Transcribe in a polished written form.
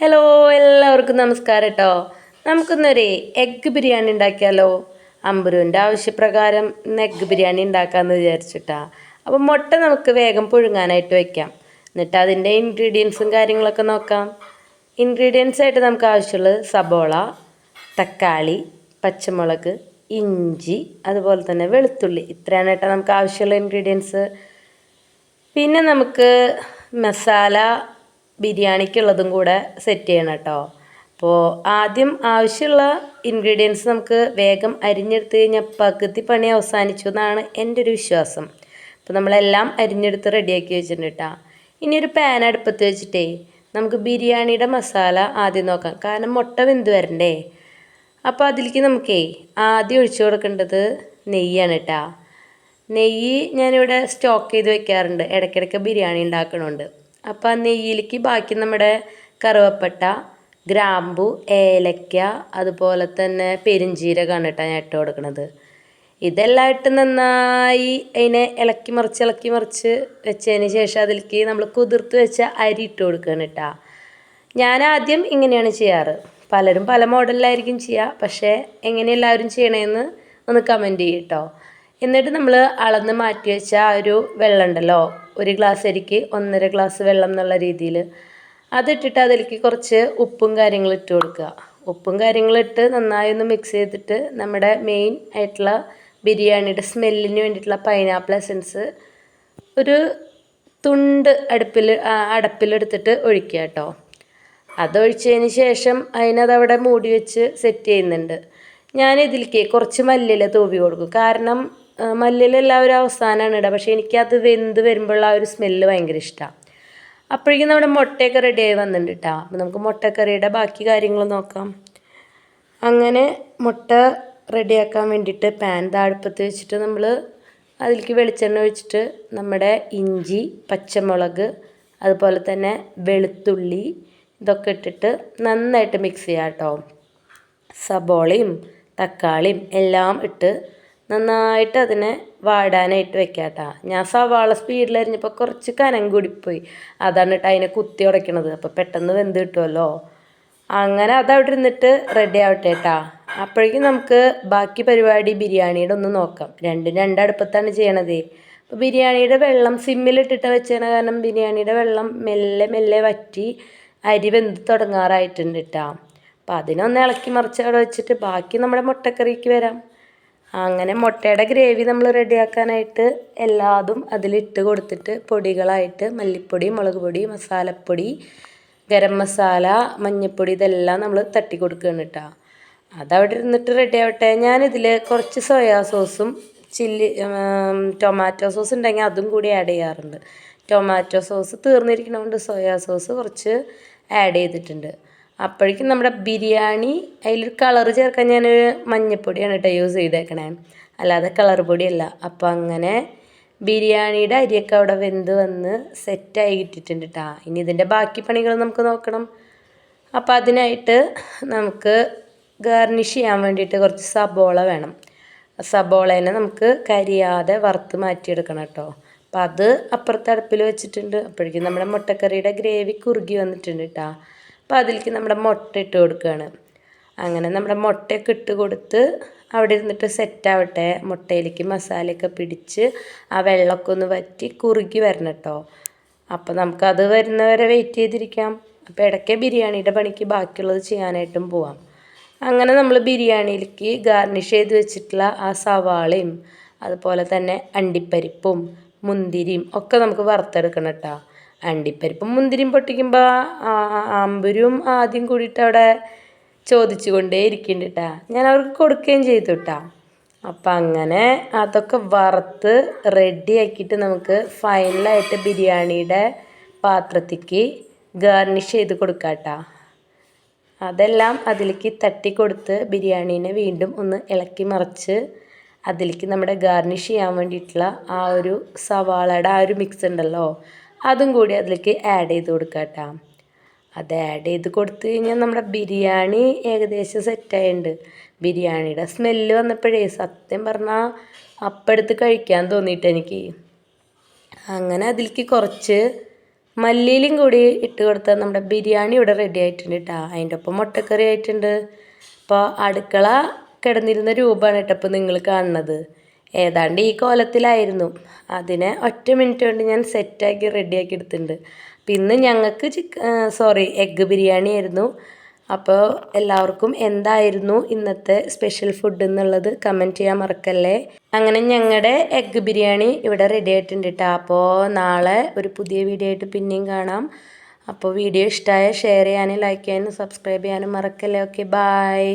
Hello, എല്ലാവർക്കും നമസ്കാരം കേട്ടോ. നമുക്കിന്നൊരു എഗ്ഗ് ബിരിയാണി ഉണ്ടാക്കിയാലോ? അമ്പുരുവിൻ്റെ ആവശ്യപ്രകാരം ഇന്ന് എഗ്ഗ് ബിരിയാണി ഉണ്ടാക്കാമെന്ന് വിചാരിച്ചിട്ടാ. അപ്പം മുട്ട നമുക്ക് വേഗം പുഴുങ്ങാനായിട്ട് വയ്ക്കാം. എന്നിട്ട് അതിൻ്റെ ഇൻഗ്രീഡിയൻസും കാര്യങ്ങളൊക്കെ നോക്കാം. ഇൻഗ്രീഡിയൻസ് ആയിട്ട് നമുക്ക് ആവശ്യമുള്ളത് സബോള, തക്കാളി, പച്ചമുളക്, ഇഞ്ചി, അതുപോലെ തന്നെ വെളുത്തുള്ളി. ഇത്രയാണ് കേട്ടോ നമുക്ക് ആവശ്യമുള്ള ഇൻഗ്രീഡിയൻസ്. പിന്നെ നമുക്ക് മസാല ബിരിയാണിക്കുള്ളതും കൂടെ സെറ്റ് ചെയ്യണം കേട്ടോ. അപ്പോൾ ആദ്യം ആവശ്യമുള്ള ഇൻഗ്രീഡിയൻസ് നമുക്ക് വേഗം അരിഞ്ഞെടുത്ത് കഴിഞ്ഞാൽ പകുതി പണി അവസാനിച്ചു എന്നാണ് എൻ്റെ ഒരു വിശ്വാസം. അപ്പോൾ നമ്മളെല്ലാം അരിഞ്ഞെടുത്ത് റെഡിയാക്കി വെച്ചിട്ടുണ്ട് കേട്ടോ. ഇനി ഒരു പാൻ അടുപ്പത്ത് വെച്ചിട്ടേ നമുക്ക് ബിരിയാണിയുടെ മസാല ആദ്യം നോക്കാം. കാരണം മുട്ട വെന്ത് വരണ്ടേ. അപ്പോൾ അതിലേക്ക് നമുക്കേ ആദ്യം ഒഴിച്ചു കൊടുക്കേണ്ടത് നെയ്യാണ് കേട്ടോ. നെയ്യ് ഞാനിവിടെ സ്റ്റോക്ക് ചെയ്ത് വെക്കാറുണ്ട്, ഇടയ്ക്കിടയ്ക്ക് ബിരിയാണി ഉണ്ടാക്കണുണ്ട്. അപ്പോൾ ആ നെയ്യിലേക്ക് ബാക്കി നമ്മുടെ കറുവപ്പട്ട, ഗ്രാമ്പു, ഏലക്ക, അതുപോലെ തന്നെ പെരുംജീരകമാണ് കേട്ടോ ഞാൻ ഇട്ട് കൊടുക്കുന്നത്. ഇതെല്ലാം ഇട്ട് നന്നായി അതിനെ ഇളക്കി മറിച്ച് വെച്ചതിന് ശേഷം അതിലേക്ക് നമ്മൾ കുതിർത്ത് വെച്ച അരി ഇട്ട് കൊടുക്കുകയാണ് കേട്ടോ. ഞാൻ ആദ്യം ഇങ്ങനെയാണ് ചെയ്യാറ്. പലരും പല മോഡലിലായിരിക്കും ചെയ്യുക. പക്ഷേ എങ്ങനെ എല്ലാവരും ചെയ്യണമെന്ന് ഒന്ന് കമൻറ്റ് ചെയ്യും കേട്ടോ. എന്നിട്ട് നമ്മൾ അളന്ന് മാറ്റി വെച്ച ആ ഒരു വെള്ളം ഉണ്ടല്ലോ, ഒരു ഗ്ലാസ് അരിക്ക് 1.5 ഗ്ലാസ് വെള്ളം എന്നുള്ള രീതിയിൽ അതിട്ടിട്ട് അതിലേക്ക് കുറച്ച് ഉപ്പും കാര്യങ്ങളും ഇട്ട് കൊടുക്കുക. ഉപ്പും കാര്യങ്ങളിട്ട് നന്നായി ഒന്ന് മിക്സ് ചെയ്തിട്ട് നമ്മുടെ മെയിൻ ആയിട്ടുള്ള ബിരിയാണിയുടെ സ്മെല്ലിന് വേണ്ടിയിട്ടുള്ള പൈനാപ്പിൾ എസൻസ് ഒരു തുണ്ട് അടപ്പിലെടുത്തിട്ട് ഒഴിക്കുക കേട്ടോ. അതൊഴിച്ചതിന് ശേഷം അതിനതവിടെ മൂടി വെച്ച് സെറ്റ് ചെയ്യുന്നുണ്ട്. ഞാനിതിലേക്ക് കുറച്ച് മല്ലിയില തൂവി കൊടുക്കും. കാരണം മല്ലിയില എല്ലാവരും അവസാനമാണ് ഇടുക. പക്ഷേ എനിക്കത് വെന്ത് വരുമ്പോഴുള്ള ആ ഒരു സ്മെല്ല് ഭയങ്കര ഇഷ്ടമാണ്. അപ്പോഴേക്കും നമ്മുടെ മുട്ടയൊക്കെ റെഡിയായി വന്നിട്ടുണ്ട് കേട്ടോ. അപ്പോൾ നമുക്ക് മുട്ടക്കറിയുടെ ബാക്കി കാര്യങ്ങൾ നോക്കാം. അങ്ങനെ മുട്ട റെഡിയാക്കാൻ വേണ്ടിയിട്ട് പാൻ അടുപ്പത്ത് വെച്ചിട്ട് നമ്മൾ അതിലേക്ക് വെളിച്ചെണ്ണ ഒഴിച്ചിട്ട് നമ്മുടെ ഇഞ്ചി, പച്ചമുളക്, അതുപോലെ തന്നെ വെളുത്തുള്ളി ഇതൊക്കെ ഇട്ടിട്ട് നന്നായിട്ട് മിക്സ് ചെയ്യാം കേട്ടോ. സബോളയും തക്കാളിയും എല്ലാം ഇട്ട് നന്നായിട്ട് അതിനെ വാടാനായിട്ട് വെക്കാം കേട്ടോ. ഞാൻ സവാള സ്പീഡിലരിഞ്ഞപ്പോൾ കുറച്ച് കനം കൂടിപ്പോയി. അതാണ് കേട്ടോ അതിനെ കുത്തി ഉടയ്ക്കണത്. അപ്പോൾ പെട്ടെന്ന് വെന്ത് കിട്ടുമല്ലോ. അങ്ങനെ അതവിടെ ഇരുന്നിട്ട് റെഡി ആവട്ടെ കേട്ടോ. അപ്പോഴേക്കും നമുക്ക് ബാക്കി പരിപാടി ബിരിയാണിയുടെ ഒന്ന് നോക്കാം. രണ്ടടുപ്പത്താണ് ചെയ്യണത്. അപ്പോൾ ബിരിയാണിയുടെ വെള്ളം സിമ്മിലിട്ടിട്ട് വെച്ചാണ്. കാരണം ബിരിയാണിയുടെ വെള്ളം മെല്ലെ മെല്ലെ വറ്റി അരി വെന്ത് തുടങ്ങാറായിട്ടുണ്ട് കേട്ടോ. അപ്പം അതിനൊന്ന് ഇളക്കി മറിച്ച് അവിടെ വെച്ചിട്ട് ബാക്കി നമ്മുടെ മുട്ടക്കറിക്ക് വരാം. അങ്ങനെ മുട്ടയുടെ ഗ്രേവി നമ്മൾ റെഡിയാക്കാനായിട്ട് എല്ലാതും അതിലിട്ട് കൊടുത്തിട്ട് പൊടികളായിട്ട് മല്ലിപ്പൊടി, മുളക് പൊടി, മസാലപ്പൊടി, ഗരം മസാല, മഞ്ഞൾപ്പൊടി ഇതെല്ലാം നമ്മൾ തട്ടി കൊടുക്കുകയാണ് കേട്ടോ. അതവിടെ ഇരുന്നിട്ട് റെഡി ആവട്ടെ. ഞാനിതിൽ കുറച്ച് സോയാ സോസും ടൊമാറ്റോ സോസ് ഉണ്ടെങ്കിൽ അതും കൂടി ആഡ് ചെയ്യാറുണ്ട്. ടൊമാറ്റോ സോസ് തീർന്നിരിക്കണതുകൊണ്ട് സോയാ സോസ് കുറച്ച് ആഡ് ചെയ്തിട്ടുണ്ട്. അപ്പോഴേക്കും നമ്മുടെ ബിരിയാണി അതിലൊരു കളറ് ചേർക്കാൻ ഞാനൊരു മഞ്ഞൾപ്പൊടിയാണ് കേട്ടോ യൂസ് ചെയ്തേക്കണേ, അല്ലാതെ കളർ പൊടിയല്ല. അപ്പോൾ അങ്ങനെ ബിരിയാണിയുടെ അരിയൊക്കെ അവിടെ വെന്ത് വന്ന് സെറ്റായി കിട്ടിയിട്ടുണ്ട് കേട്ടോ. ഇനി ഇതിൻ്റെ ബാക്കി പണികൾ നമുക്ക് നോക്കണം. അപ്പോൾ അതിനായിട്ട് നമുക്ക് ഗാർണിഷ് ചെയ്യാൻ വേണ്ടിയിട്ട് കുറച്ച് സബോള വേണം. സബോളേനെ നമുക്ക് കരിയാതെ വറുത്ത് മാറ്റിയെടുക്കണം കേട്ടോ. അപ്പോൾ അത് അപ്പുറത്തെ അടുപ്പിൽ വെച്ചിട്ടുണ്ട്. അപ്പോഴേക്കും നമ്മുടെ മുട്ടക്കറിയുടെ ഗ്രേവി കുറുകി വന്നിട്ടുണ്ട് കേട്ടോ. അപ്പോൾ അതിലേക്ക് നമ്മുടെ മുട്ട ഇട്ട് കൊടുക്കുകയാണ്. അങ്ങനെ നമ്മുടെ മുട്ടയൊക്കെ ഇട്ട് കൊടുത്ത് അവിടെ ഇരുന്നിട്ട് സെറ്റാവട്ടെ. മുട്ടയിലേക്ക് മസാലയൊക്കെ പിടിച്ച് ആ വെള്ളമൊക്കെ ഒന്ന് വറ്റി കുറുകി വരണം കേട്ടോ. അപ്പോൾ നമുക്കത് വരുന്നവരെ വെയിറ്റ് ചെയ്തിരിക്കാം. അപ്പോൾ ഇടയ്ക്ക് ബിരിയാണിയുടെ പണിക്ക് ബാക്കിയുള്ളത് ചെയ്യാനായിട്ടും പോവാം. അങ്ങനെ നമ്മൾ ബിരിയാണിയിലേക്ക് ഗാർണിഷ് ചെയ്ത് വെച്ചിട്ടുള്ള ആ സവാളയും അതുപോലെ തന്നെ അണ്ടിപ്പരിപ്പും മുന്തിരിയും ഒക്കെ നമുക്ക് വറുത്തെടുക്കണം കേട്ടോ. അണ്ടിപ്പരിപ്പും മുന്തിരിയും പൊട്ടിക്കുമ്പോൾ അമ്പുരും ആദ്യം കൂടിയിട്ട് അവിടെ ചോദിച്ചു കൊണ്ടേ ഇരിക്കുന്നുണ്ട് കേട്ടോ. ഞാൻ അവർക്ക് കൊടുക്കുകയും ചെയ്തു കേട്ടോ. അപ്പം അങ്ങനെ അതൊക്കെ വറുത്ത് റെഡിയാക്കിയിട്ട് നമുക്ക് ഫൈനലായിട്ട് ബിരിയാണിയുടെ പാത്രത്തേക്ക് ഗാർണിഷ് ചെയ്ത് കൊടുക്കാം കേട്ടോ. അതെല്ലാം അതിലേക്ക് തട്ടി കൊടുത്ത് ബിരിയാണീനെ വീണ്ടും ഒന്ന് ഇളക്കി മറിച്ച് അതിലേക്ക് നമ്മുടെ ഗാർണിഷ് ചെയ്യാൻ വേണ്ടിയിട്ടുള്ള ആ ഒരു സവാളയുടെ ആ ഒരു മിക്സ് ഉണ്ടല്ലോ, അതും കൂടി അതിലേക്ക് ആഡ് ചെയ്ത് കൊടുക്കാം കേട്ടോ. അത് ആഡ് ചെയ്ത് കൊടുത്തു കഴിഞ്ഞാൽ നമ്മുടെ ബിരിയാണി ഏകദേശം സെറ്റായിട്ടുണ്ട്. ബിരിയാണിയുടെ സ്മെല്ല് വന്നപ്പോഴേ സത്യം പറഞ്ഞാൽ അപ്പം എടുത്ത് കഴിക്കാൻ തോന്നിയിട്ട് എനിക്ക്. അങ്ങനെ അതിലേക്ക് കുറച്ച് മല്ലിയിലും കൂടി ഇട്ട് കൊടുത്താൽ നമ്മുടെ ബിരിയാണി ഇവിടെ റെഡി ആയിട്ടുണ്ട് കേട്ടോ. അതിൻ്റെ ഒപ്പം മുട്ടക്കറി ആയിട്ടുണ്ട്. അപ്പോൾ അടുക്കള കിടന്നിരുന്ന രൂപമാണ് കേട്ടോ ഇപ്പോൾ നിങ്ങൾ കാണുന്നത്. ഏതാണ്ട് ഈ കോലത്തിലായിരുന്നു. അതിനെ ഒറ്റ മിനിറ്റ് കൊണ്ട് ഞാൻ സെറ്റാക്കി റെഡിയാക്കി എടുത്തിട്ടുണ്ട്. പിന്നെ ഞങ്ങൾക്ക് എഗ്ഗ് ബിരിയാണി ആയിരുന്നു. അപ്പോൾ എല്ലാവർക്കും എന്തായിരുന്നു ഇന്നത്തെ സ്പെഷ്യൽ ഫുഡ് എന്നുള്ളത് കമൻറ്റ് ചെയ്യാൻ മറക്കല്ലേ. അങ്ങനെ ഞങ്ങളുടെ എഗ്ഗ് ബിരിയാണി ഇവിടെ റെഡി ആയിട്ടുണ്ട് കേട്ടോ. അപ്പോൾ നാളെ ഒരു പുതിയ വീഡിയോ ആയിട്ട് പിന്നെയും കാണാം. അപ്പോൾ വീഡിയോ ഇഷ്ടമായ ഷെയർ ചെയ്യാനും ലൈക്ക് ചെയ്യാനും സബ്സ്ക്രൈബ് ചെയ്യാനും മറക്കല്ലേ. Okay, bye.